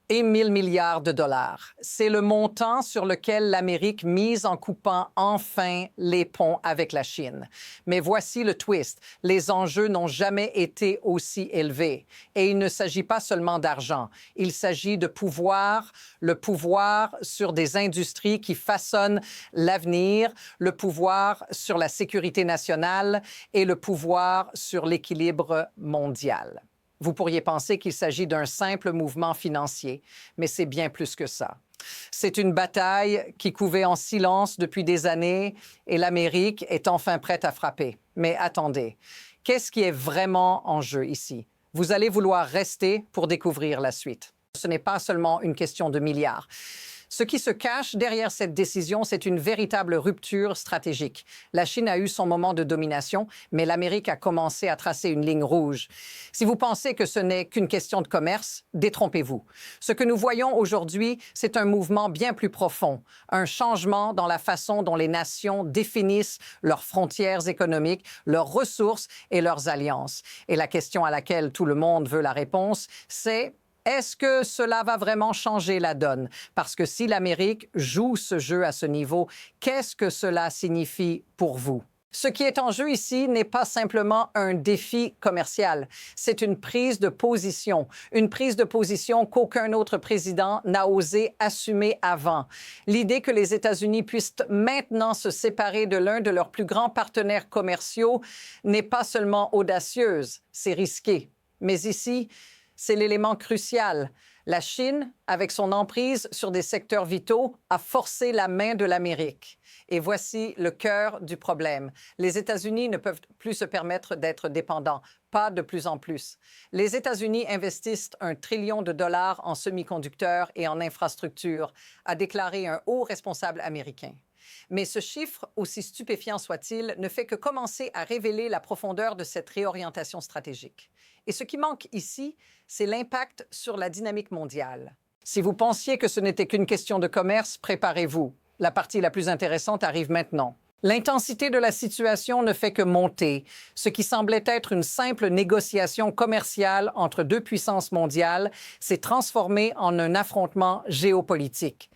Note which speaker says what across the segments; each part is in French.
Speaker 1: et 1000 milliards de dollars. C'est le montant sur lequel l'Amérique mise en coupant enfin les ponts avec la Chine. Mais voici le twist. Les enjeux n'ont jamais été aussi élevés. Et il ne s'agit pas seulement d'argent. Il s'agit de pouvoir, le pouvoir sur des industries qui façonnent l'avenir, le pouvoir sur la sécurité nationale et le pouvoir sur l'équilibre mondial. Vous pourriez penser qu'il s'agit d'un simple mouvement financier, mais c'est bien plus que ça. C'est une bataille qui couvait en silence depuis des années et l'Amérique est enfin prête à frapper. Mais attendez, qu'est-ce qui est vraiment en jeu ici? Vous allez vouloir rester pour découvrir la suite. Ce n'est pas seulement une question de milliards. Ce qui se cache derrière cette décision, c'est une véritable rupture stratégique. La Chine a eu son moment de domination, mais l'Amérique a commencé à tracer une ligne rouge. Si vous pensez que ce n'est qu'une question de commerce, détrompez-vous. Ce que nous voyons aujourd'hui, c'est un mouvement bien plus profond, un changement dans la façon dont les nations définissent leurs frontières économiques, leurs ressources et leurs alliances. Et la question à laquelle tout le monde veut la réponse, c'est: est-ce que cela va vraiment changer la donne? Parce que si l'Amérique joue ce jeu à ce niveau, qu'est-ce que cela signifie pour vous? Ce qui est en jeu ici n'est pas simplement un défi commercial, c'est une prise de position qu'aucun autre président n'a osé assumer avant. L'idée que les États-Unis puissent maintenant se séparer de l'un de leurs plus grands partenaires commerciaux n'est pas seulement audacieuse, c'est risqué. Mais ici, c'est l'élément crucial. La Chine, avec son emprise sur des secteurs vitaux, a forcé la main de l'Amérique. Et voici le cœur du problème. Les États-Unis ne peuvent plus se permettre d'être dépendants, pas de plus en plus. Les États-Unis investissent 1 trillion de dollars en semi-conducteurs et en infrastructures, a déclaré un haut responsable américain. Mais ce chiffre, aussi stupéfiant soit-il, ne fait que commencer à révéler la profondeur de cette réorientation stratégique. Et ce qui manque ici, c'est l'impact sur la dynamique mondiale. Si vous pensiez que ce n'était qu'une question de commerce, préparez-vous. La partie la plus intéressante arrive maintenant. L'intensité de la situation ne fait que monter. Ce qui semblait être une simple négociation commerciale entre deux puissances mondiales s'est transformé en un affrontement géopolitique.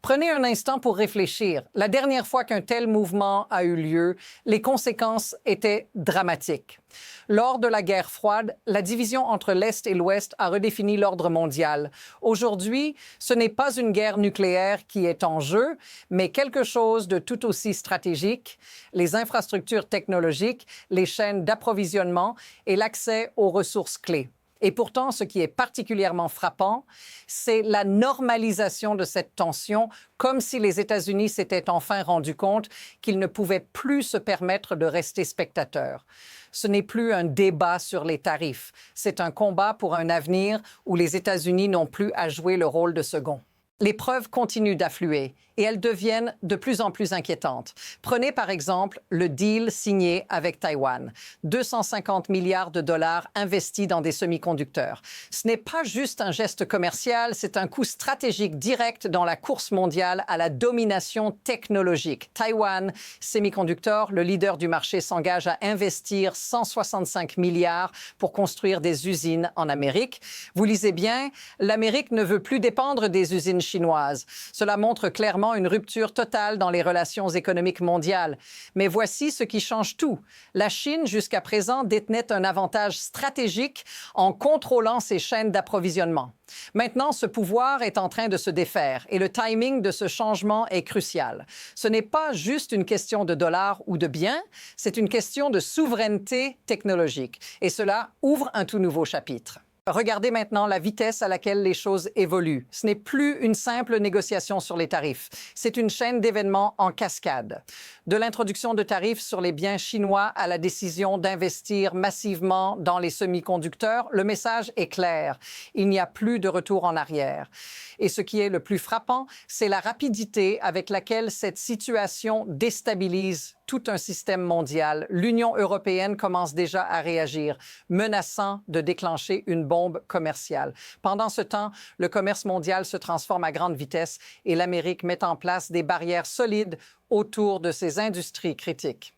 Speaker 1: Prenez un instant pour réfléchir. La dernière fois qu'un tel mouvement a eu lieu, les conséquences étaient dramatiques. Lors de la guerre froide, la division entre l'Est et l'Ouest a redéfini l'ordre mondial. Aujourd'hui, ce n'est pas une guerre nucléaire qui est en jeu, mais quelque chose de tout aussi stratégique, les infrastructures technologiques, les chaînes d'approvisionnement et l'accès aux ressources clés. Et pourtant, ce qui est particulièrement frappant, c'est la normalisation de cette tension, comme si les États-Unis s'étaient enfin rendus compte qu'ils ne pouvaient plus se permettre de rester spectateurs. Ce n'est plus un débat sur les tarifs, c'est un combat pour un avenir où les États-Unis n'ont plus à jouer le rôle de second. Les preuves continuent d'affluer et elles deviennent de plus en plus inquiétantes. Prenez par exemple le deal signé avec Taïwan. 250 milliards de dollars investis dans des semi-conducteurs. Ce n'est pas juste un geste commercial, c'est un coup stratégique direct dans la course mondiale à la domination technologique. Taïwan Semiconductor, le leader du marché, s'engage à investir 165 milliards pour construire des usines en Amérique. Vous lisez bien, l'Amérique ne veut plus dépendre des usines chinoises. Cela montre clairement une rupture totale dans les relations économiques mondiales. Mais voici ce qui change tout. La Chine, jusqu'à présent, détenait un avantage stratégique en contrôlant ses chaînes d'approvisionnement. Maintenant, ce pouvoir est en train de se défaire et le timing de ce changement est crucial. Ce n'est pas juste une question de dollars ou de biens, c'est une question de souveraineté technologique. Et cela ouvre un tout nouveau chapitre. Regardez maintenant la vitesse à laquelle les choses évoluent. Ce n'est plus une simple négociation sur les tarifs. C'est une chaîne d'événements en cascade. De l'introduction de tarifs sur les biens chinois à la décision d'investir massivement dans les semi-conducteurs, le message est clair. Il n'y a plus de retour en arrière. Et ce qui est le plus frappant, c'est la rapidité avec laquelle cette situation déstabilise tout un système mondial. L'Union européenne commence déjà à réagir, menaçant de déclencher une bombe commerciale. Pendant ce temps, le commerce mondial se transforme à grande vitesse et l'Amérique met en place des barrières solides autour de ses industries critiques.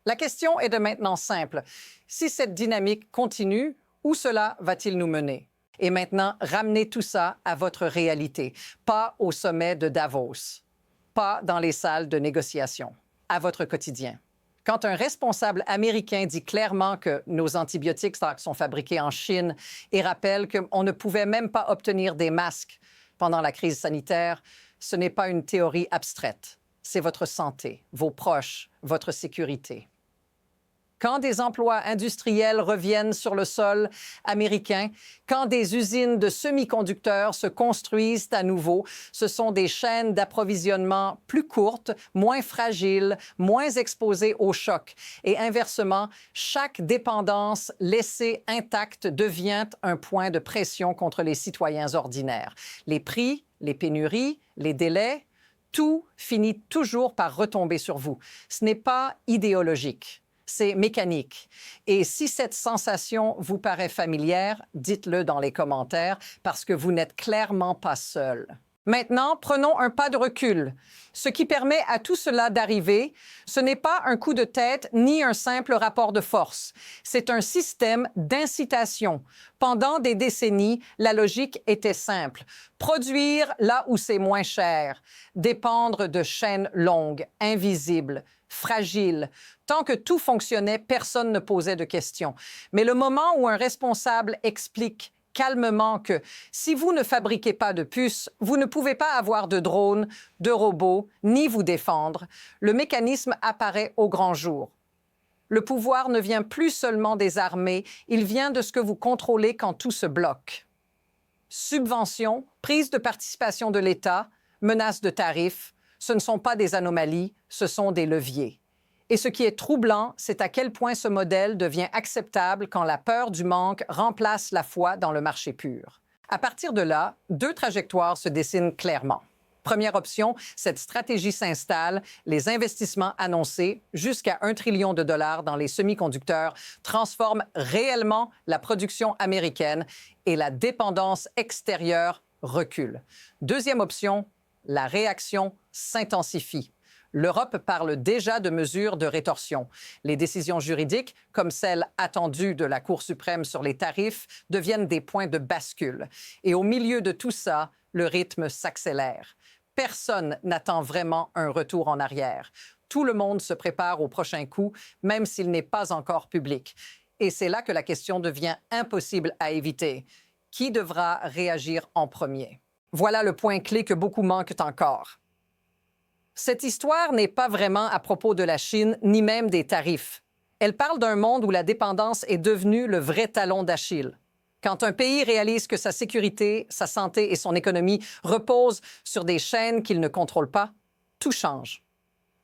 Speaker 1: La question est de maintenant simple. Si cette dynamique continue, où cela va-t-il nous mener? Et maintenant, ramenez tout ça à votre réalité, pas au sommet de Davos, pas dans les salles de négociation, à votre quotidien. Quand un responsable américain dit clairement que nos antibiotiques sont fabriqués en Chine et rappelle qu'on ne pouvait même pas obtenir des masques pendant la crise sanitaire, ce n'est pas une théorie abstraite. C'est votre santé, vos proches, votre sécurité. Quand des emplois industriels reviennent sur le sol américain, quand des usines de semi-conducteurs se construisent à nouveau, ce sont des chaînes d'approvisionnement plus courtes, moins fragiles, moins exposées aux chocs. Et inversement, chaque dépendance laissée intacte devient un point de pression contre les citoyens ordinaires. Les prix, les pénuries, les délais, tout finit toujours par retomber sur vous. Ce n'est pas idéologique. C'est mécanique. Et si cette sensation vous paraît familière, dites-le dans les commentaires parce que vous n'êtes clairement pas seul. Maintenant, prenons un pas de recul. Ce qui permet à tout cela d'arriver, ce n'est pas un coup de tête ni un simple rapport de force. C'est un système d'incitation. Pendant des décennies, la logique était simple. Produire là où c'est moins cher. Dépendre de chaînes longues, invisibles, fragiles. Tant que tout fonctionnait, personne ne posait de questions. Mais le moment où un responsable explique calmement que si vous ne fabriquez pas de puces, vous ne pouvez pas avoir de drones, de robots, ni vous défendre, le mécanisme apparaît au grand jour. Le pouvoir ne vient plus seulement des armées, il vient de ce que vous contrôlez quand tout se bloque. Subventions, prise de participation de l'État, menaces de tarifs, ce ne sont pas des anomalies, ce sont des leviers. Et ce qui est troublant, c'est à quel point ce modèle devient acceptable quand la peur du manque remplace la foi dans le marché pur. À partir de là, deux trajectoires se dessinent clairement. Première option, cette stratégie s'installe, les investissements annoncés, jusqu'à 1 trillion de dollars dans les semi-conducteurs, transforment réellement la production américaine et la dépendance extérieure recule. Deuxième option, la réaction s'intensifie. L'Europe parle déjà de mesures de rétorsion. Les décisions juridiques, comme celle attendue de la Cour suprême sur les tarifs, deviennent des points de bascule. Et au milieu de tout ça, le rythme s'accélère. Personne n'attend vraiment un retour en arrière. Tout le monde se prépare au prochain coup, même s'il n'est pas encore public. Et c'est là que la question devient impossible à éviter. Qui devra réagir en premier? Voilà le point clé que beaucoup manquent encore. Cette histoire n'est pas vraiment à propos de la Chine, ni même des tarifs. Elle parle d'un monde où la dépendance est devenue le vrai talon d'Achille. Quand un pays réalise que sa sécurité, sa santé et son économie reposent sur des chaînes qu'il ne contrôle pas, tout change.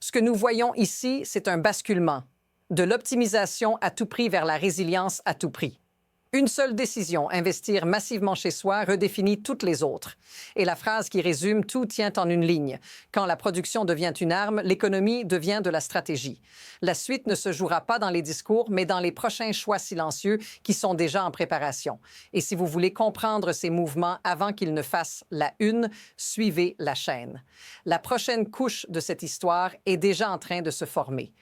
Speaker 1: Ce que nous voyons ici, c'est un basculement, de l'optimisation à tout prix vers la résilience à tout prix. Une seule décision, investir massivement chez soi, redéfinit toutes les autres. Et la phrase qui résume tout tient en une ligne. Quand la production devient une arme, l'économie devient de la stratégie. La suite ne se jouera pas dans les discours, mais dans les prochains choix silencieux qui sont déjà en préparation. Et si vous voulez comprendre ces mouvements avant qu'ils ne fassent la une, suivez la chaîne. La prochaine couche de cette histoire est déjà en train de se former.